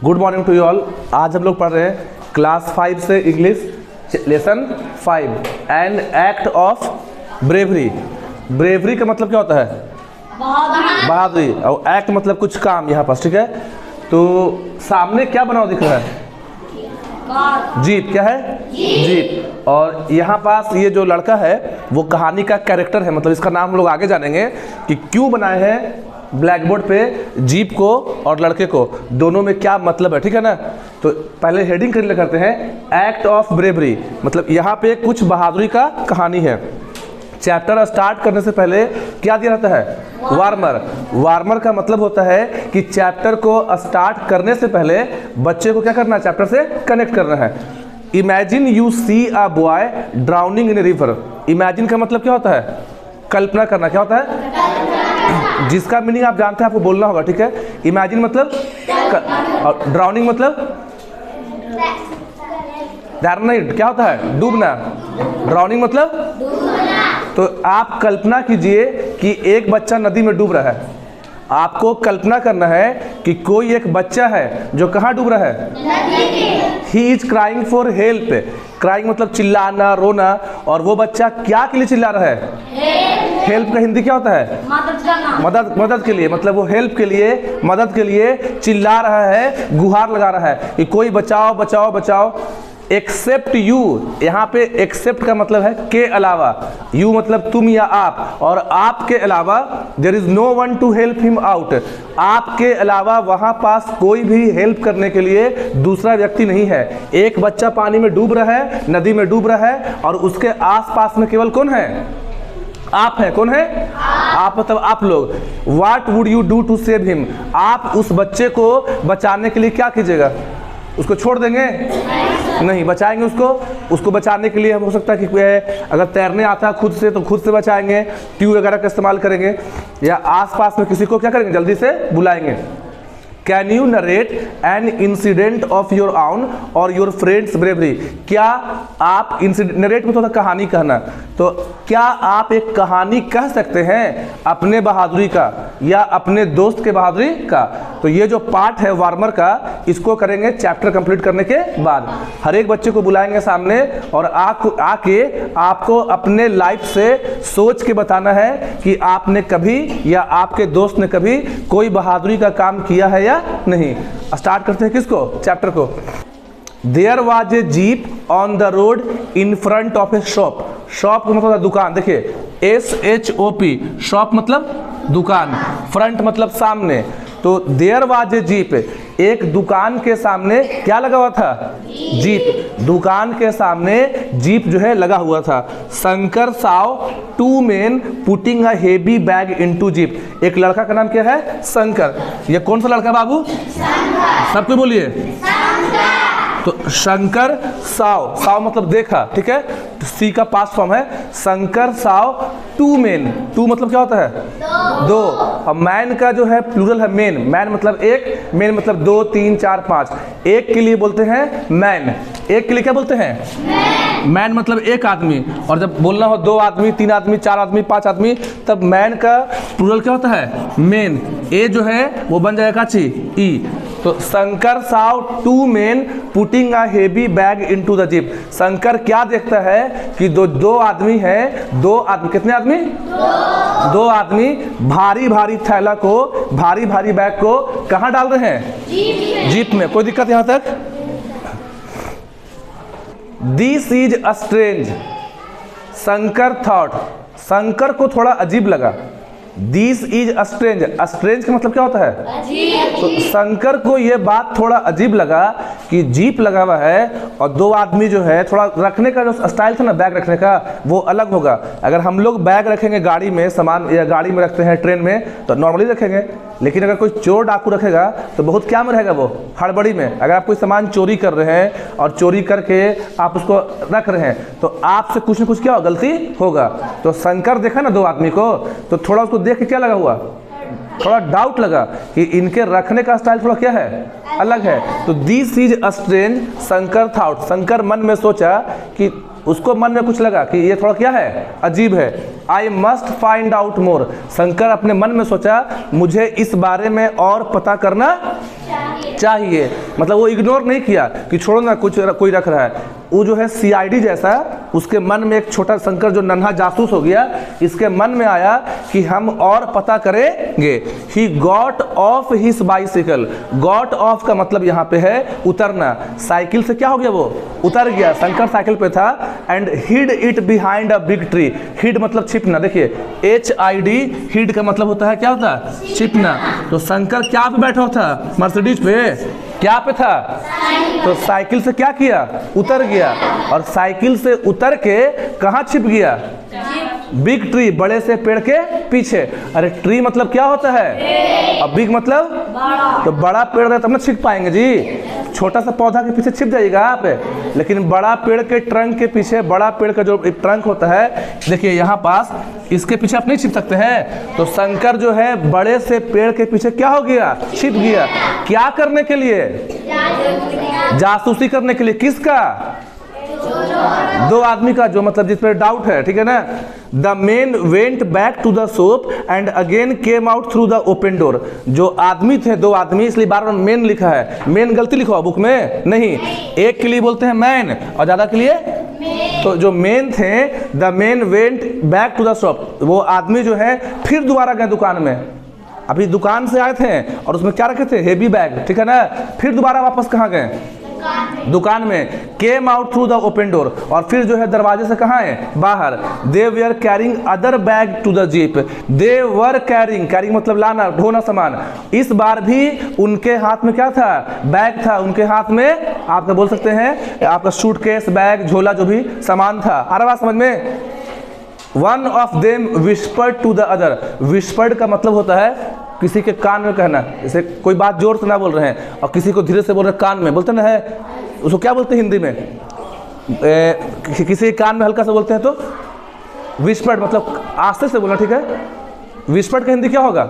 Good morning to you all. आज हम लोग पढ़ रहे हैं क्लास 5 से English lesson 5 an act of bravery. Bravery का मतलब क्या होता है? बहादुरी। और एक्ट मतलब कुछ काम यहाँ पास, ठीक है। तो सामने क्या बना हुआ दिख रहा है? जीप। क्या है? जीप। और यहाँ पास ये जो लड़का है वो कहानी का कैरेक्टर है, मतलब इसका नाम हम लोग आगे जानेंगे कि क्यों बनाए हैं ब्लैक बोर्ड पे जीप को और लड़के को, दोनों में क्या मतलब है, ठीक है ना। तो पहले हेडिंग कर करते हैं एक्ट ऑफ ब्रेवरी, मतलब यहाँ पे कुछ बहादुरी का कहानी है। चैप्टर स्टार्ट करने से पहले क्या दिया रहता है? वार्मर। वार्मर का मतलब होता है कि चैप्टर को स्टार्ट करने से पहले बच्चे को क्या करना है? चैप्टर से कनेक्ट करना है। Imagine you see a boy drowning in a river. Imagine का मतलब क्या होता है? कल्पना करना। क्या होता है? जिसका मीनिंग आप जानते हैं, आपको बोलना होगा, ठीक है। इमेजिन मतलब और ड्राउनिंग मतलब तैरना नहीं, क्या होता है? डूबना। ड्राउनिंग मतलब तो आप कल्पना कीजिए कि एक बच्चा नदी में डूब रहा है। आपको कल्पना करना है कि कोई एक बच्चा है जो कहाँ डूब रहा है? He is crying for help. Crying मतलब चिल्लाना, रोना। और वो बच्चा क्या के लिए चिल्ला रहा है? हेल्प का हिंदी क्या होता है? मदद। मदद के लिए, मतलब वो हेल्प के लिए, मदद के लिए चिल्ला रहा है, गुहार लगा रहा है कि कोई बचाओ बचाओ बचाओ। एक्सेप्ट यू, यहाँ पे एक्सेप्ट का मतलब है के अलावा। यू मतलब तुम या आप, और आपके अलावा there is no one to help him out. आपके अलावा वहाँ पास कोई भी हेल्प करने के लिए दूसरा व्यक्ति नहीं है। एक बच्चा पानी में डूब रहा है, नदी में डूब रहा है, और उसके आसपास में केवल कौन है? आप है। कौन है? आप मतलब आप लोग। What would you do to save him. आप उस बच्चे को बचाने के लिए क्या कीजिएगा? उसको छोड़ देंगे? नहीं, बचाएंगे उसको। उसको बचाने के लिए हम हो सकता है कि अगर तैरने आता है खुद से तो खुद से बचाएंगे, ट्यूब वगैरह का इस्तेमाल करेंगे, या आसपास में किसी को क्या करेंगे? जल्दी से बुलाएंगे। Can you narrate an incident of your own और योर फ्रेंड्स ब्रेवरी। क्या आप नरेट में थोड़ा कहानी कहना, तो क्या आप एक कहानी कह सकते हैं अपने बहादुरी का या अपने दोस्त के बहादुरी का? तो ये जो पार्ट है वार्मर का, इसको करेंगे चैप्टर कंप्लीट करने के बाद। हर एक बच्चे को बुलाएंगे सामने और आके आपको अपने लाइफ से सोच के बताना है कि आपने कभी या आपके दोस्त ने कभी कोई बहादुरी का काम किया है या नहीं। स्टार्ट करते हैं किसको? चैप्टर को। There was a jeep on the road in front of a shop. Shop मतलब दुकान। देखिए SHOP, शॉप मतलब दुकान, फ्रंट मतलब सामने। तो देयर वाज ए जीप, एक दुकान के सामने क्या लगा हुआ था? जीप। दुकान के सामने जीप जो है लगा हुआ था। Shankar saw two men putting a heavy bag into jeep. एक लड़का का नाम क्या है? शंकर। ये कौन सा लड़का बाबू? सबको बोलिए। तो शंकर साव, साव मतलब देखा, ठीक है। तो सी का पास्ट फॉर्म है। Shankar saw two men. Two मतलब क्या होता है? दो। और मैन का जो है प्लूरल है मेन। मैन मतलब एक, मेन मतलब 2 3 4 5। एक के लिए बोलते हैं मैन। एक के लिए क्या बोलते हैं? मैन मतलब एक आदमी। और जब बोलना हो 2 आदमी, 3 आदमी, 4 आदमी, 5 आदमी, तब मैन का प्लूरल क्या होता है? मेन। ए जो है वो बन जाएगा ई। तो Shankar saw two men putting a heavy bag into the jeep. Shankar क्या देखता है कि दो आदमी हैं। 2 आदमी, कितने आदमी? 2 आदमी भारी भारी थैला को, भारी भारी बैग को कहाँ डाल रहे हैं? जीप में। कोई दिक्कत यहाँ तक? This is a strange. Shankar thought, Shankar को थोड़ा अजीब लगा। This is a strange. Strange का मतलब क्या होता है? तो शंकर को यह बात थोड़ा अजीब लगा कि जीप लगा हुआ है और 2 आदमी जो है, थोड़ा रखने का जो स्टाइल था ना बैग रखने का, वो अलग होगा। अगर हम लोग बैग रखेंगे गाड़ी में, सामान या गाड़ी में रखते हैं ट्रेन में, तो नॉर्मली रखेंगे। लेकिन अगर कोई चोर डाकू रखेगा तो बहुत क्या में रहेगा? वो हड़बड़ी में। अगर आप कोई सामान चोरी कर रहे हैं और चोरी करके आप उसको रख रहे हैं, तो आपसे कुछ न कुछ क्या गलती होगा। तो शंकर देखा ना 2 आदमी को, तो थोड़ा उसको देख के क्या लगा हुआ? थोड़ा डाउट लगा कि इनके रखने का स्टाइल थोड़ा क्या है? अलग है। तो this is a strange Shankar thought. Shankar मन में सोचा कि उसको मन में कुछ लगा कि ये थोड़ा क्या है? अजीब है। I must find out more. Shankar अपने मन में सोचा मुझे इस बारे में और पता करना चाहिए। मतलब वो इग्नोर नहीं किया कि छोड़ो ना कुछ कोई रख रहा है। वो जो है सीआईडी जैसा, उसके मन में एक छोटा शंकर जो नन्हा जासूस हो गया, इसके मन में आया कि हम और पता करेंगे। He got off his bicycle. Got off का मतलब यहाँ पे है उतरना। साइकिल से क्या हो गया, वो उतर गया। शंकर साइकिल पे था। And hid it behind a big tree. Hid मतलब छिपना। देखिए HID, हिड का मतलब होता है क्या होता है, छिपना। तो शंकर क्या पे बैठा था, मर्सिडीज पे, क्या पे था, तो साइकिल से क्या किया, उतर गया। और साइकिल से उतर के कहाँ छिप गया, बिग ट्री, बड़े से पेड़ के पीछे। अरे ट्री मतलब क्या होता है, और बिग मतलब बड़ा। तो बड़ा पेड़ रहे तब ना छिप पाएंगे जी। छोटा सा पौधा के पीछे छिप जाइएगा आप, लेकिन बड़ा पेड़ के ट्रंक के पीछे, बड़ा पेड़ का जो ट्रंक होता है, देखिए यहाँ पास, इसके पीछे आप नहीं छिप सकते हैं। तो शंकर जो है बड़े से पेड़ के पीछे क्या हो गया, छिप गया। क्या करने के लिए, जासूसी करने के लिए। किसका, दो आदमी का, जो मतलब जिस पर डाउट है, ठीक है ना। The man went back to the shop and again came out through the open door. जो आदमी थे, दो आदमी, इसलिए बार बार मैन लिखा है। मैन गलती लिखो बुक में नहीं, एक के लिए बोलते हैं मैन और ज्यादा के लिए। तो जो मेन थे, the man went back to the shop, वो आदमी जो है फिर दोबारा गए दुकान में। अभी दुकान से आए थे और उसमें क्या रखे थे, हेवी बैग, ठीक है ना। फिर दोबारा वापस कहाँ गए, दुकान में। Came out through the open door, और फिर जो है दरवाजे से कहाँ है, बाहर। They were carrying other bag to the jeep. They were carrying, carrying मतलब लाना, ढोना सामान। इस बार भी उनके हाथ में क्या था, बैग था। उनके हाथ में आप बोल सकते हैं आपका सूटकेस, बैग, झोला, जो भी सामान था। आ रहा बात समझ में। One of them whispered to the other. Whispered का मतलब होता है किसी के कान में कहना, जैसे कोई बात जोर से ना बोल रहे हैं और किसी को धीरे से बोल रहे हैं कान में, बोलते ना है, उसको क्या बोलते हैं हिंदी में, किसी के कान में हल्का सा बोलते हैं तो विस्पर्ड, मतलब आस्ते से बोलना, ठीक है। विस्पर्ड का हिंदी क्या होगा,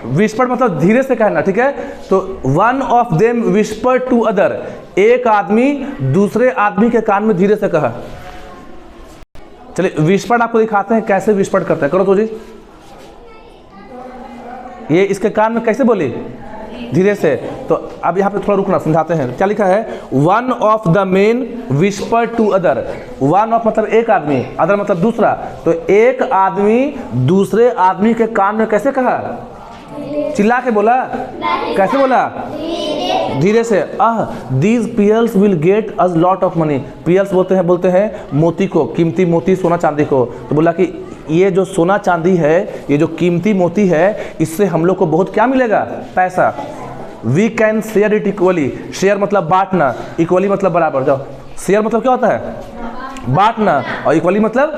विस्पर्ड मतलब धीरे से कहना, ठीक है। तो one of them whispered to other, एक आदमी दूसरे आदमी के कान में धीरे से कहा। चलिए विस्पर्ड आपको दिखाते हैं कैसे विस्पर्ड करते हैं, करो तो जी। ये इसके कान में कैसे बोली, धीरे से। तो अब यहाँ पे थोड़ा रुकना, समझाते हैं। क्या लिखा है, one of the men whisper to other. One of मतलब एक आदमी, अदर मतलब दूसरा। तो एक आदमी दूसरे आदमी के कान में कैसे कहा, चिल्ला के बोला, कैसे बोला, धीरे से। These pearls will get us lot of money. Pearls बोलते हैं मोती को, कीमती मोती, सोना चांदी को। तो बोला कि ये जो सोना चांदी है, ये जो कीमती मोती है, इससे हम लोग को बहुत क्या मिलेगा, पैसा। We can share it equally. Share मतलब बांटना, इक्वली मतलब बराबर। जाओ, शेयर मतलब क्या होता है, बांटना, और इक्वली मतलब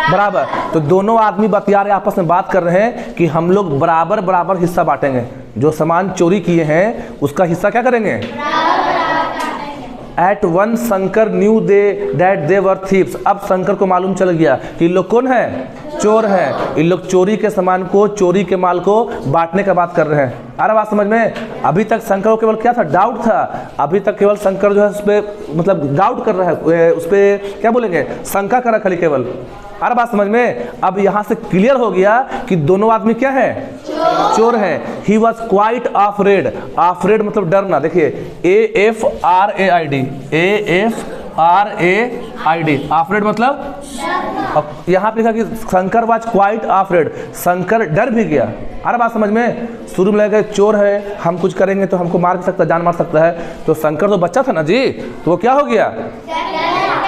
बराबर। तो दोनों आदमी बतिया रहे, आपस में बात कर रहे हैं कि हम लोग बराबर बराबर हिस्सा बांटेंगे। जो सामान चोरी किए हैं उसका हिस्सा क्या करेंगे। At once Shankar knew that they were thieves. अब शंकर को मालूम चल गया कि ये लोग कौन है, चोर है। इन लोग चोरी के सामान को, चोरी के माल को बांटने का बात कर रहे हैं। आ रहा बात समझ में। अभी तक शंकर को केवल क्या था, डाउट था। अभी तक केवल शंकर जो है उस पर मतलब डाउट कर रहा है, उस पर क्या बोलेंगे, शंका कर रहा खाली केवल। आ रहा बात समझ में। अब यहाँ से क्लियर हो गया कि दोनों आदमी क्या है, चोर है। He was quite afraid. Afraid मतलब डरना। देखिए AFRAID, AFRAID, अफ्रेड मतलब। यहाँ पे लिखा कि Shankar was quite afraid, Shankar डर भी गया। अरे बात समझ में। शुरू में लगा चोर है, हम कुछ करेंगे तो हमको मार भी सकता है, जान मार सकता है। तो शंकर तो बच्चा था ना जी, तो वो क्या हो गया,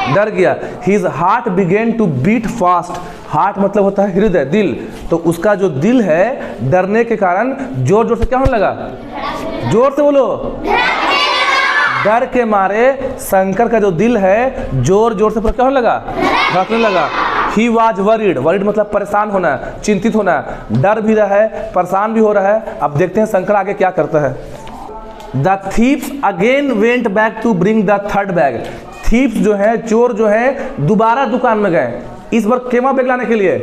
डर गया। His heart began to beat fast। Heart मतलब होता है हृदय, दिल। तो उसका जो दिल है डरने के कारण जोर जोर से क्या होने लगा, जोर से बोलो, डर के मारे शंकर का जो दिल है जोर जोर से क्या होने लगा, धड़कने लगा। He was worried। worried मतलब परेशान होना, चिंतित होना। डर भी रहा है, परेशान भी हो रहा है। अब देखते हैं शंकर आगे क्या करता है। The thieves again went back to bring the third bag। Thieves जो है, चोर जो है, दोबारा दुकान में गए। इस बार केमा बैग लाने के लिए,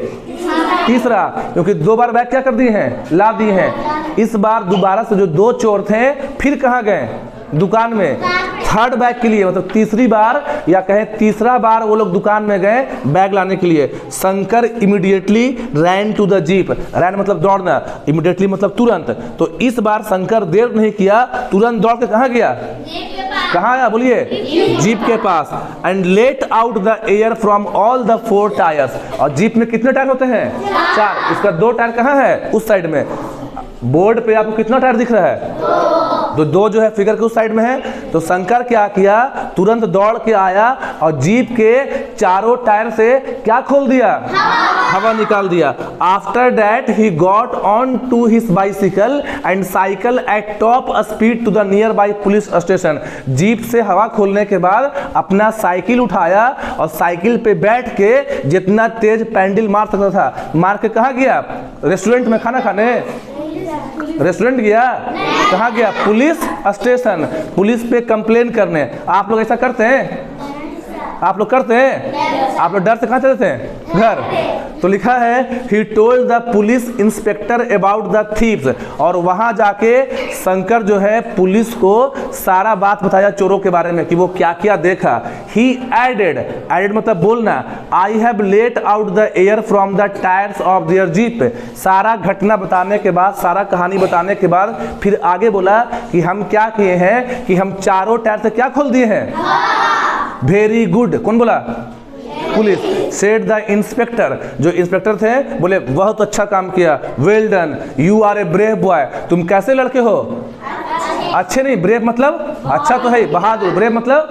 तीसरा, क्योंकि दो बार बैग क्या कर दिए हैं, ला दिए हैं। इस बार दोबारा से जो दो चोर थे फिर कहाँ गए, दुकान में। थर्ड बैग के लिए, मतलब तीसरी बार या कहें तीसरा बार वो लोग दुकान में गए बैग लाने के लिए। Shankar immediately ran to the jeep. Ran मतलब दौड़ना, इमीडिएटली मतलब तुरंत। तो इस बार शंकर देर नहीं किया, तुरंत दौड़ के कहाँ गया? कहाँ आया बोलिए? जीप के पास। And let out the air from all the 4 tyres. और जीप में कितने टायर होते हैं? 4। इसका 2 टायर कहाँ है? उस साइड में। बोर्ड पे आपको कितना टायर दिख रहा है? 2 जो है फिगर के उस साइड में है। तो शंकर क्या किया? तुरंत दौड़ के आया और जीप के चारों टायर से क्या खोल दिया? हवा निकाल दिया। After that he got on to his bicycle and cycle at top speed to the nearby police station. Jeep से हवा खोलने के बाद अपना साइकिल उठाया और साइकिल पे बैठ के जितना तेज पैंडल मार सकता था मार के कहाँ गया? रेस्टोरेंट में खाना खाने। रेस्टोरेंट गया? कहाँ गया? Police station. पुलिस पे कंप्लेन करने। आप लोग ऐसा करते हैं? आप लोग करते हैं? आप लोग डर से कहाँ चले थे? घर। तो लिखा है he told the police inspector about the thieves. और वहां जाके शंकर जो है पुलिस को सारा बात बताया चोरों के बारे में कि वो क्या क्या देखा। ही एडेड मतलब बोलना, I have let out the air from the tyres of their jeep. सारा घटना बताने के बाद, सारा कहानी बताने के बाद फिर आगे बोला कि हम क्या किए हैं कि हम चारों टायर से क्या खोल दिए हैं? Very good. कौन बोला? पुलिस। Said the inspector. जो इंस्पेक्टर थे बोले बहुत अच्छा काम किया, well done, you are a brave boy. तुम कैसे लड़के हो? अच्छे नहीं, ब्रेव मतलब अच्छा तो है, बहादुर। ब्रेव मतलब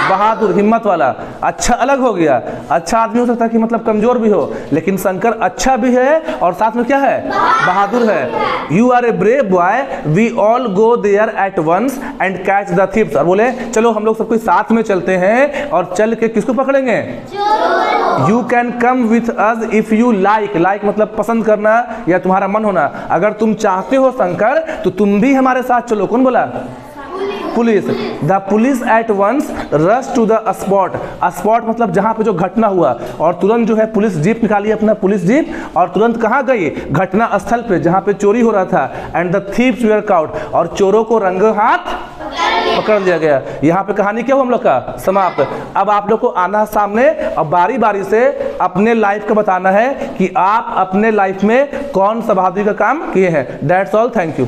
बहादुर, हिम्मत वाला। अच्छा अलग हो गया। अच्छा आदमी हो सकता है कि मतलब कमजोर भी हो, लेकिन शंकर अच्छा भी है और साथ में क्या है? बहादुर है। You are a brave boy, we all go there at once and catch the thieves. और बोले चलो हम लोग सब कोई साथ में चलते हैं और चल के किसको पकड़ेंगे? You can come with us if you like. Like मतलब पसंद करना या तुम्हारा मन होना। अगर तुम चाहते हो शंकर तो तुम भी हमारे साथ चलो। कौन बोला? Police. The police at once rush to the spot. Spot मतलब जहां पे जो घटना हुआ, और तुरंत जो है पुलिस जीप निकाली, अपना पुलिस जीप, और तुरंत कहां गई? घटना स्थल पे जहां पे चोरी हो रहा था। And the thieves were cout. और चोरों को रंगों हाथ पकड़ लिया गया। यहाँ पे कहानी क्या हो हम लोग का? समाप्त। अब आप लोग को आना सामने और बारी बारी से अपने लाइफ का बताना है कि आप अपने लाइफ में कौन सा बहादुरी का काम किए हैं। That's all, thank you.